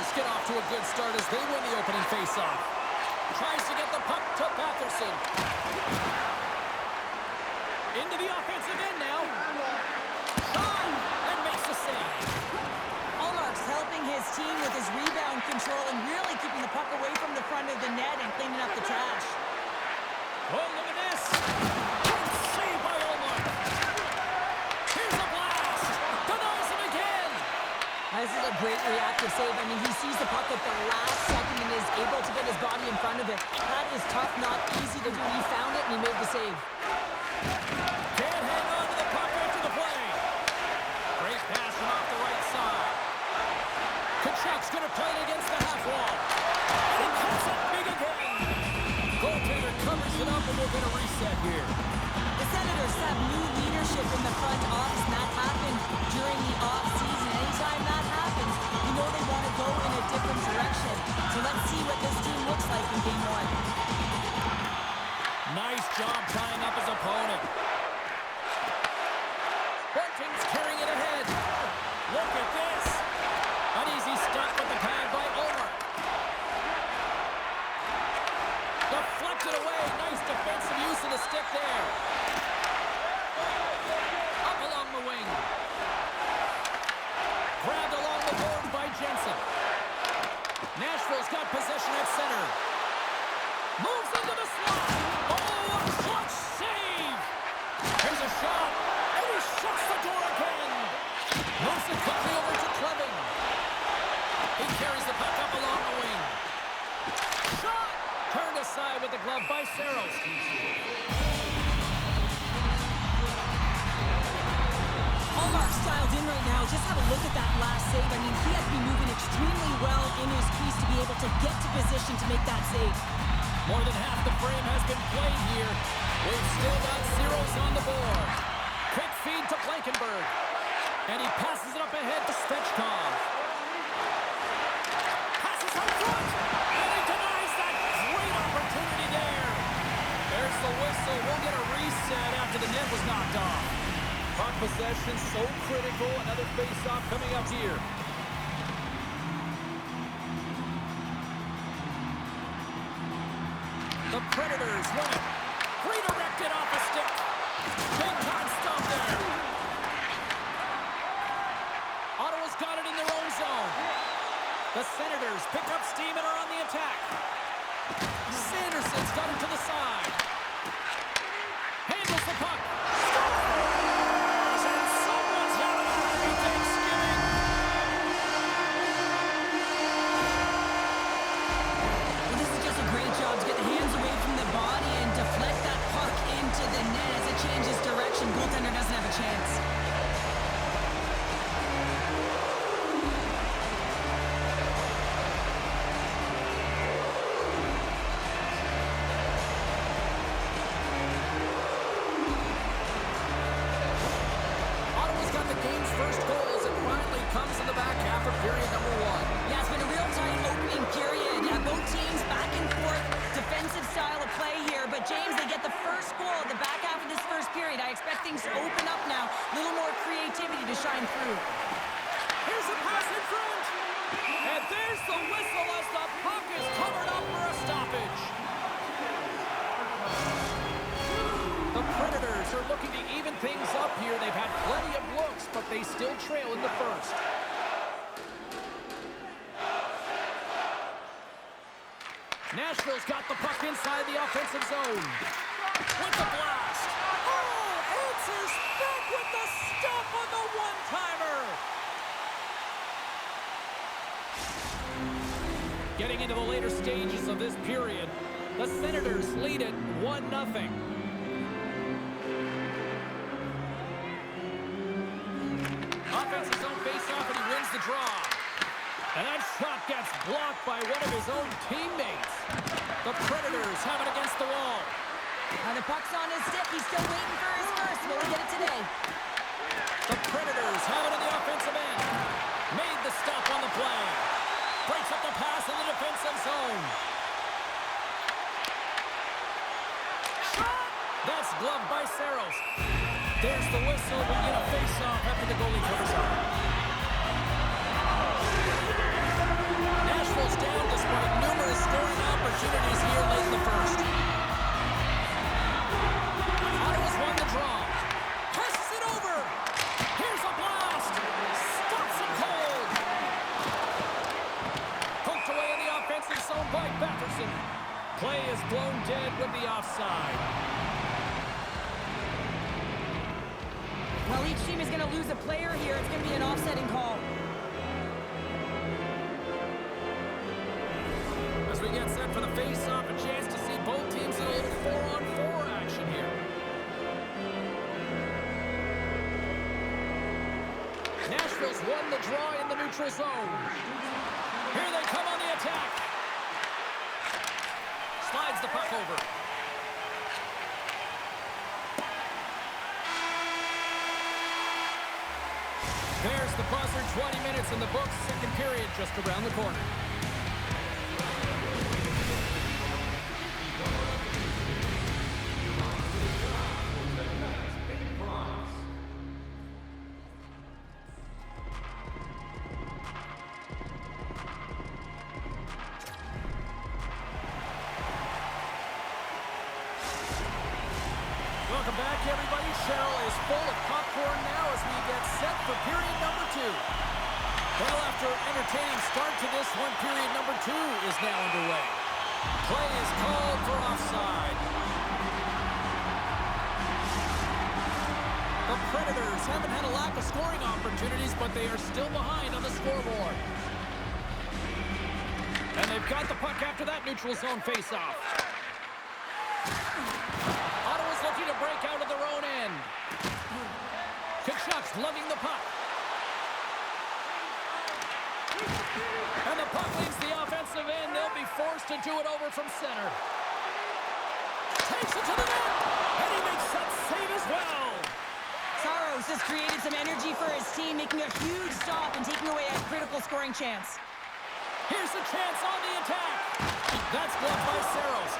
Sharks get off to a good start as they win the opening faceoff. Tries to get the puck to Batherson. Into the offensive end now. Shot! And makes the save. Ullmark's helping his team with his rebound control and really keeping the puck away from the front of the net and cleaning up the trash. Oh, look at this. Good save by Ullmark. Here's a blast. Denies him again. This is a great reactive save. I mean, he sees the puck at the last second and is able to get his body in front of it. That is tough, not easy to do. He found it and he made the save. Can't hang on to the puck after the play. Great pass from off the right side. Kachuk's going to play it against the half wall. He cuts it big again. Goaltender covers it up and we're going to reset here. The Senators have new leadership in the front office, and that happened during the off-season. Anytime that happens, you know they want to go in a different direction. So let's see what this team looks like in Game 1. Nice job tying up his opponent. Bunting's carrying it ahead. Look at this. An easy stop with the pad by Ullmark. Deflected away. Nice defensive use of the stick there. Up along the wing. Grabbed along the board by Jensen. Nashville's got possession at center. Moves into the slot. Oh, a clutch save. Here's a shot. And he shuts the door again. Moves it quickly over to Cleving. He carries the puck up along the wing. Shot. Turned aside with the glove by Saros. Ullmark's dialed in right now. Just have a look at that last save. I mean, he has been moving extremely well in his crease to be able to get to position to make that save. More than half the frame has been played here. We've still got zeros on the board. Quick feed to Blankenberg. And he passes it up ahead to Stechkov. Passes up front. And he denies that great opportunity there. There's the whistle. We'll get a reset after the net was knocked off. Puck possession so critical. Another face-off coming up here. The Predators win it. Redirected off a stick. Big time stop there. Ottawa's got it in their own zone. The Senators pick up steam and are on the attack. Sanderson's got him to the side. Handles the puck. Scores! And someone's having a happy Thanksgiving. Well, this is just a great job to get the hands away from the body and deflect that puck into the net as it changes direction. Goaltender doesn't have a chance. Ottawa's got the game's first goal as it finally comes in the back half of period number 1. Yeah, it's been a real tight opening period. Both teams back and forth, defensive style of play here. But James, they get the first goal at the back half of this first period. I expect things to open up now. A little more creativity to shine through. Here's a pass in front. And there's the whistle as the puck is covered up for a stoppage. The Predators are looking to even things up here. They've had plenty of looks, but they still trail in the first. Nashville's got the puck inside the offensive zone. With the blast. Oh, answers back with the stop on the one-timer. Getting into the later stages of this period, the Senators lead it 1-0. Offensive zone face-off, and he wins the draw. And that shot gets blocked by one of his own teammates. The Predators have it against the wall. Now the puck's on his stick. He's still waiting for his first. Will he get it today? The Predators have it in the offensive end. Made the stop on the play. Breaks up the pass in the defensive zone. Shot! That's gloved by Saros. There's the whistle. We get a face-off after the goalie covers up. scoring opportunities here late in the first. Ottawa's won the draw. Presses it over. Here's a blast. Stops it cold. Poked away in the offensive zone by Batherson. Play is blown dead with the offside. Well, each team is going to lose a player here. It's going to be an offsetting call. As we get set for the face-off, a chance to see both teams in a little 4-on-4 action here. Nashville's won the draw in the neutral zone. Here they come on the attack. Slides the puck over. There's the buzzer. 20 minutes in the books. Second period just around the corner. Welcome back, everybody. Cheryl is full of popcorn now as we get set for period number 2. Well, after an entertaining start to this one, period number 2 is now underway. Play is called for offside. The Predators haven't had a lack of scoring opportunities, but they are still behind on the scoreboard. And they've got the puck after that neutral zone faceoff. Ottawa's looking to break out of their own end. Tkachuk's lugging the puck. And the puck leaves the offensive end. They'll be forced to do it over from center. Takes it to the net. And he makes that save as well. Saros has created some energy for his team, making a huge stop and taking away a critical scoring chance. Here's a chance on the attack. That's blocked by Saros.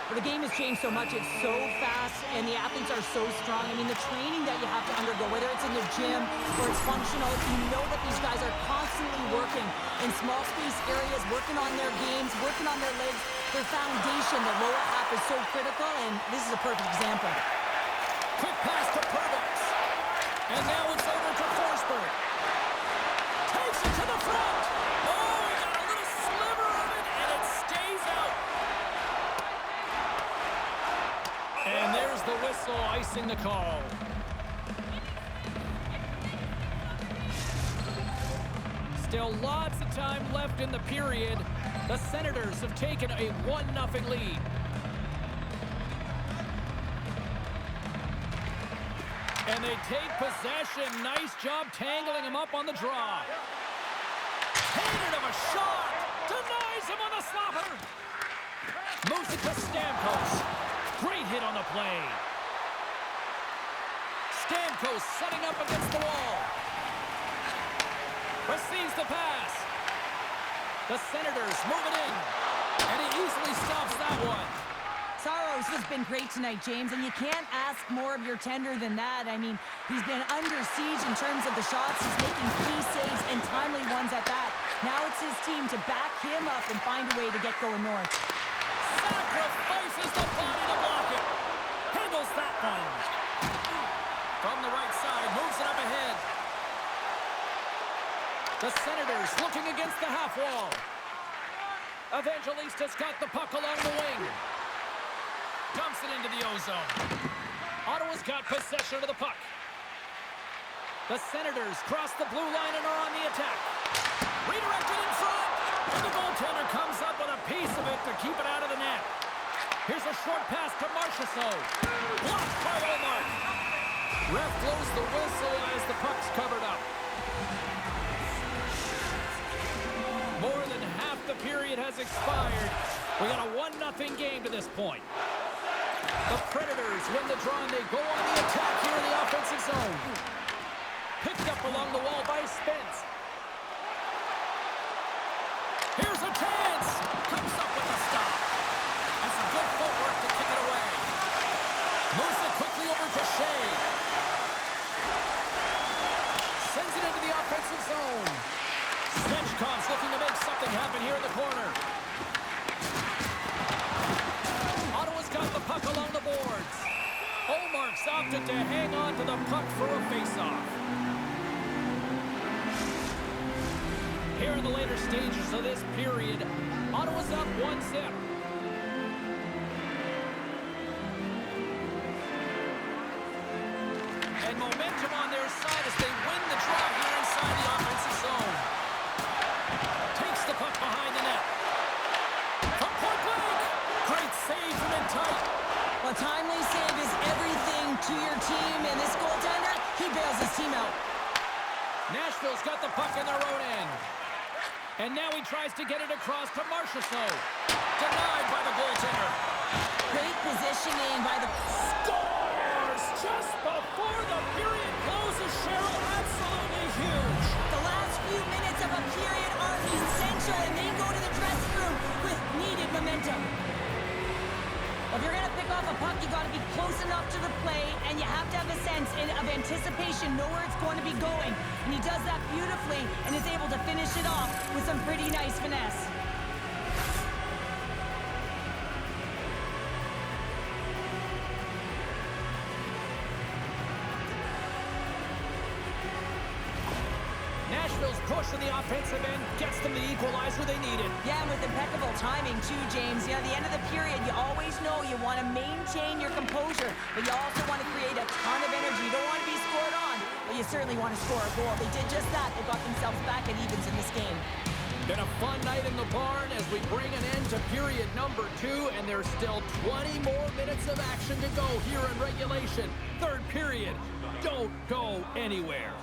Well, the game has changed so much. It's so fast, and the athletes are so strong. I mean, the training that you have to undergo, whether it's in the gym or it's functional, you know that these guys are constantly working in small space areas, working on their games, working on their legs. Their foundation, the lower half, is so critical, and this is a perfect example. Quick pass to Perbix. And now it's over to Forsberg. Takes it to the front. Oh, he got a little sliver of it, and it stays out. And there's the whistle icing the call. Still lots of time left in the period. The Senators have taken a 1-0 lead. And they take possession. Nice job tangling him up on the draw. Hated him a shot. Denies him on the slapper. Moves it to Stamkos. Great hit on the play. Stamkos setting up against the wall. Receives the pass. The Senators move it in. And he easily stops that one. Saros has been great tonight, James, and you can't ask more of your tender than that. I mean, he's been under siege in terms of the shots. He's making key saves and timely ones at that. Now it's his team to back him up and find a way to get going north. Sacrifices the body to block it. Handles that one. From the right side, moves it up ahead. The Senators looking against the half wall. Evangelista's got the puck along the wing. Dumps it into the ozone. Ottawa's got possession of the puck. The Senators cross the blue line and are on the attack. Redirected in front. And the goaltender comes up with a piece of it to keep it out of the net. Here's a short pass to Marchessault. Blocked by Omar. Ref blows the whistle as the puck's covered up. More than half the period has expired. We got a 1-0 game to this point. The Predators win the draw and they go on the attack here in the offensive zone. Picked up along the wall by Spence. Here's a chance. Comes up with a stop. That's some good footwork to kick it away. Moves it quickly over to Shea. Sends it into the offensive zone. Svechkov's looking to make something happen here in the corner. hang on to the puck for a face-off. Here in the later stages of this period, Ottawa's up 1-0. And momentum on their side as they win the draw here inside the offensive zone. Takes the puck behind the net. From point blank. Great save from in tight. Well, timely save is everything to your team, and this goaltender, he bails his team out. Nashville's got the puck in their own end. And now he tries to get it across to Marchessault. Denied by the goaltender. Great positioning by the... Scores just before the period closes, Cheryl. Absolutely huge. The last few minutes of a period are essential, and they go to the dressing room with needed momentum. If you're going to pick off a puck, you got to be close enough to the play, and you have to have a sense of anticipation, know where it's going to be going. And he does that beautifully and is able to finish it off with some pretty nice finesse. Nashville's push in the offensive end gets them the equalizer they needed. Yeah, and with impeccable timing, too, James. You know, at the end of the period, you always know you want to maintain your composure, but you also want to create a ton of energy. You don't want to be scored on, but you certainly want to score a goal. They did just that. They got themselves back at evens in this game. Been a fun night in the barn as we bring an end to period number 2, and there's still 20 more minutes of action to go here in regulation. Third period. Don't go anywhere.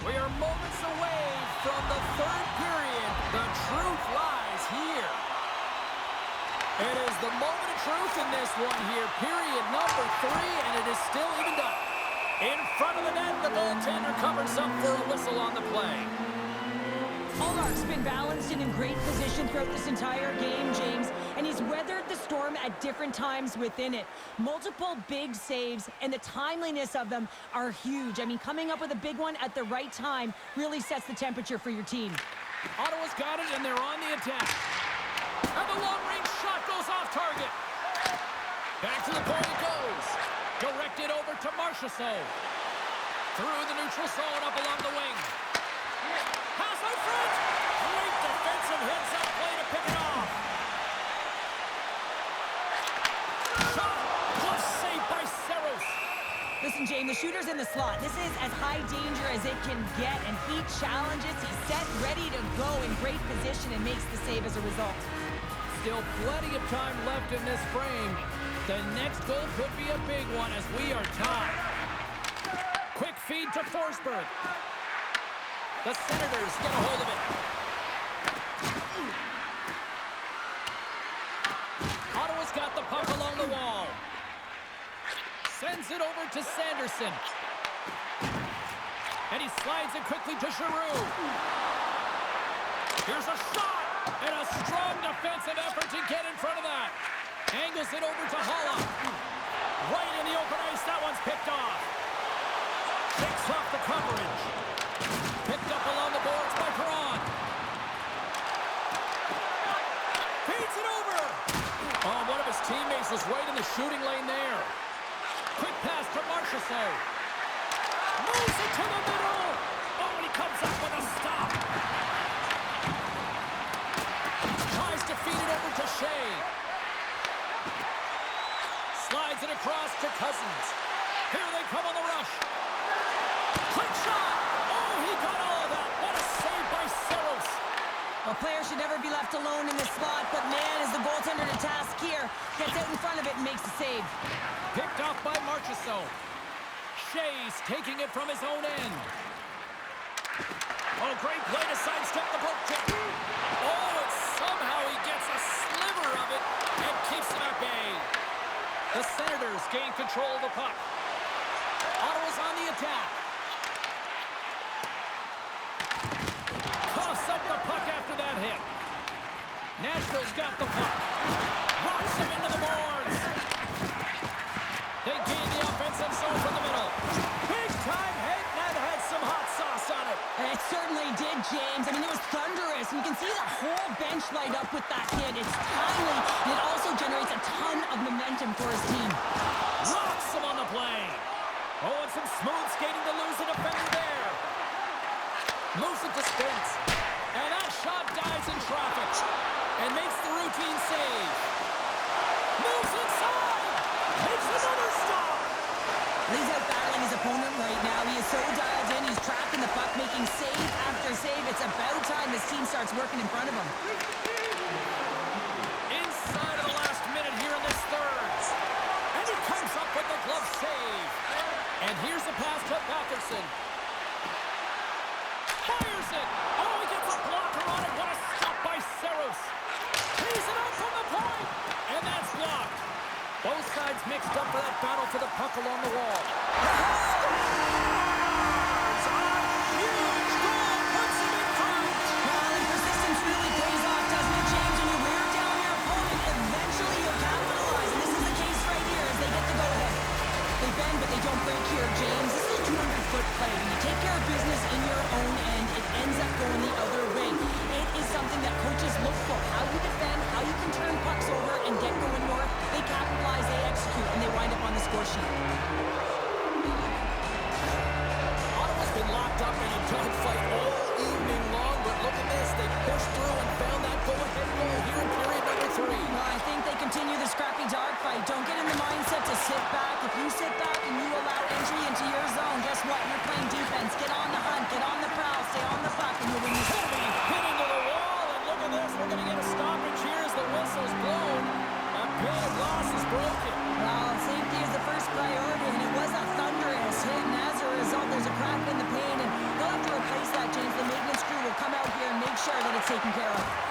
We are moments away from the third period. The truth lies here. It is the moment of truth in this one here. Period number 3, and it is still evened up. In front of the net, the goaltender covers up for a whistle on the play. Ullmark's been balanced and in great position throughout this entire game, James, and he's weathered the storm at different times within it. Multiple big saves, and the timeliness of them are huge. I mean, coming up with a big one at the right time really sets the temperature for your team. Ottawa's got it, and they're on the attack. And the long-range shot goes off target. Back to the point it goes. Directed over to Marchessault. Through the neutral zone, up along the wing. Pass out front. Great defensive heads-up play to pick it off. Shot. Plus save by Saros. Listen, James, the shooter's in the slot. This is as high danger as it can get, and he challenges. He's set, ready to go in great position, and makes the save as a result. Still plenty of time left in this frame. The next goal could be a big one as we are tied. Quick feed to Forsberg. The Senators get a hold of it. Ottawa's got the puck along the wall. Sends it over to Sanderson. And he slides it quickly to Giroux. Here's a shot. And a strong defensive effort to get in front of that. Angles it over to Holla. Right in the open ice. That one's picked off. Takes off the coverage. Picked up along the boards by Perron. Feeds it over. Oh, one of his teammates was right in the shooting lane there. Quick pass to Marchessault. Moves it to the middle. Oh, and he comes up with a stop. Tries to feed it over to Shea. Slides it across to Cousins. Here they come on the rush. Quick shot. Oh, he got all of that. What a save by Saros. A player should never be left alone in this slot, but man, is the goaltender to task here. Gets out in front of it and makes the save. Picked off by Marchessault. Shea's taking it from his own end. Oh, great play to sidestep the poke check. Oh, and somehow he gets a sliver of it and keeps it at bay. The Senators gain control of the puck. Ottawa's on the attack. Coughs up the puck after that hit. Nashville's got the puck. Rocks him into the boards. They gain the offensive zone from the middle. Big time hit, and that had some hot good, James. I mean, it was thunderous. You can see the whole bench light up with that hit. It's timely, and it also generates a ton of momentum for his team. Rocks him on the play. Oh, and some smooth skating to lose a defender there. Moves it to Spence. And that shot dives in traffic. And makes the routine save. Moves inside. Makes another stop. He's out battling his opponent right now. He is so dialed in. He's tracking the puck, making save after save. It's about time this team starts working in front of him. Inside of the last minute here in this third. And he comes up with the glove save. And here's the pass to Batherson. Fires it. Oh, he gets a blocker on it. What a stop by Saros. Tees it out from the point. And that's blocked. Both sides mixed up for that battle for the puck along the wall. Scores! A huge goal puts him in front. Well, and persistence really pays off, doesn't it, James? When you wear down your opponent, eventually you'll capitalize. And this is the case right here as they get the go-ahead. They bend, but they don't break here, James. This is a 200-foot play. When you take care of business in your own end, it ends up going the other way. It is something that coaches look for. How you defend, how you can turn pucks over and get going north. They capitalize, they execute, and they wind up on the score sheet. Ottawa's been locked up in a dogfight all evening long, but look at this. They pushed through and found that go-ahead goal here in period number 3. Well, I think they continue the scrappy dogfight. Don't get in the mindset to sit back. If you sit back and you allow entry into your zone, guess what? You're playing defense. Get on the hunt, get on the prowl, stay on the puck, and you'll win this game. Hit into the wall, and look at this. We're going to get a stoppage here as the whistle's blown. A big loss is broken. Well, safety is the first priority, and it was a thunderous hit, and as a result, there's a crack in the pane, and they'll have to replace that, James. The maintenance crew will come out here and make sure that it's taken care of.